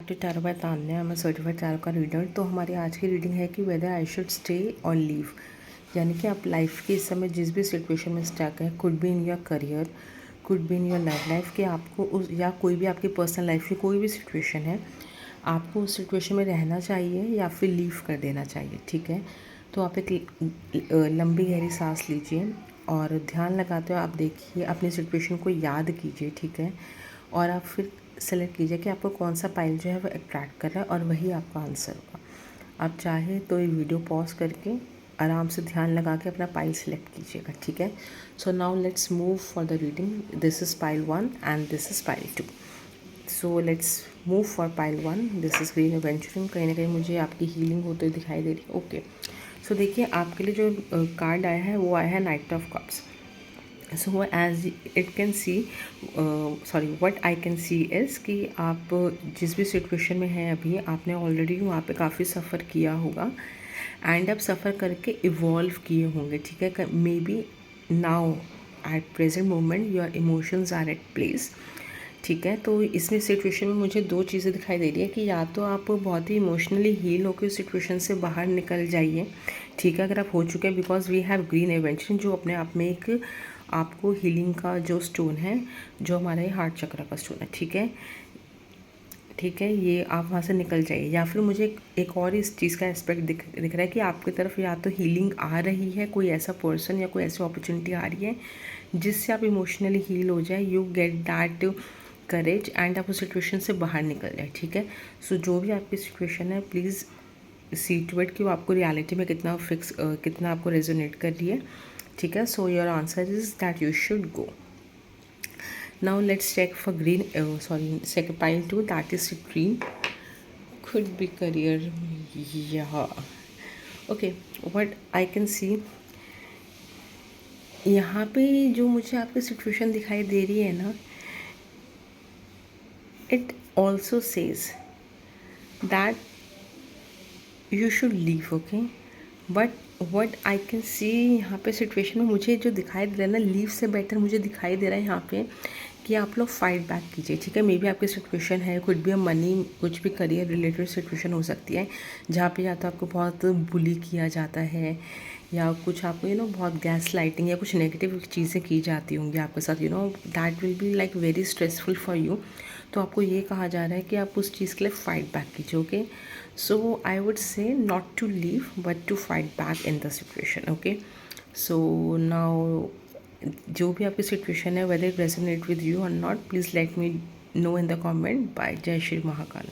To tarot bye Tanya. मैं certified tarot का reader. तो हमारी आज की रीडिंग है कि वेदर आई शुड स्टे और लीव, यानी कि आप लाइफ के इस समय जिस भी सिचुएशन में स्टक है, could be in your career, could be in your love life, कि आपको उस या कोई भी आपकी पर्सनल लाइफ की कोई भी सिचुएशन है, आपको उस सिचुएशन में रहना चाहिए या फिर लीव कर देना चाहिए। ठीक है, तो आप एक लंबी गहरी सांस लीजिए और ध्यान लगाते हुए आप देखिए, अपनी सिचुएशन को याद कीजिए। ठीक है, और आप फिर सेलेक्ट कीजिए कि आपको कौन सा पाइल जो है वो अट्रैक्ट कर रहा है और वही आपका आंसर होगा। आप चाहे तो ये वीडियो पॉज करके आराम से ध्यान लगा के अपना पाइल सेलेक्ट कीजिएगा। ठीक है, so now let's move for the reading. This is pile 1 and this is pile 2। So let's move for pile 1। This is green adventuring. कहीं ना कहीं मुझे आपकी हीलिंग होते हुए दिखाई दे रही है। ओके, सो देखिए आपके लिए जो कार्ड आया है वो आया है knight of cups. So as it can see what I can see is कि आप जिस भी सिचुएशन में हैं अभी, आपने ऑलरेडी वहाँ पे काफ़ी सफ़र किया होगा एंड आप सफ़र करके इवॉल्व किए होंगे। ठीक है, maybe now at present moment your emotions are at place. ठीक है, तो इसमें सिचुएशन में मुझे दो चीज़ें दिखाई दे रही है कि या तो आप बहुत ही इमोशनली हील होकर सिचुएशन से बाहर निकल जाइए। ठीक है, अगर आप हो चुके हैं, बिकॉज वी हैव ग्रीन एवेंचरिंग जो अपने आप में एक आपको हीलिंग का जो स्टोन है, जो हमारे हार्ट चक्र का स्टोन है। ठीक है, ठीक है, ये आप वहाँ से निकल जाइए। या फिर मुझे एक और इस चीज़ का एस्पेक्ट दिख रहा है कि आपकी तरफ या तो हीलिंग आ रही है, कोई ऐसा पर्सन या कोई ऐसी अपॉर्चुनिटी आ रही है जिससे आप इमोशनली हील हो जाए, you get that courage and आप उस सिचुएशन से बाहर निकल जाए। ठीक है, सो जो भी आपकी सिचुएशन है, प्लीज़ सी टू इट कि वो आपको रियलिटी में कितना आपको रेजोनेट कर रही है। ठीक है, so your answer is that you should go. Now let's check for green, second pile 2, that is green. Could be career. Yeah. Okay, what I can see, यहाँ पे जो मुझे आपकी सिचुएशन दिखाई दे रही है ना, it also says that you should leave. Okay, but what I can see, यहाँ पे सिचुएशन में मुझे जो दिखाई दे रहा है ना, लीव से बेटर मुझे दिखाई दे रहा है यहाँ पे कि आप लोग फाइट बैक कीजिए। ठीक है, मे बी आपकी सिचुएशन है, कुछ भी मनी, कुछ भी करियर रिलेटेड सिचुएशन हो सकती है जहाँ पे या तो आपको बहुत बुली किया जाता है या कुछ आपको बहुत गैस लाइटिंग या कुछ नेगेटिव चीज़ें की जाती होंगी आपके साथ, that will be like very stressful for you. तो आपको ये कहा जा रहा है कि आप उस चीज़ के लिए फाइट बैक कीजिए। Okay, so I would say not to leave but to fight back in the situation. Okay, so now जो भी आपकी सिचुएशन है, whether it resonate with you or not, please let me know in the comment. Bye, जय श्री महाकाल।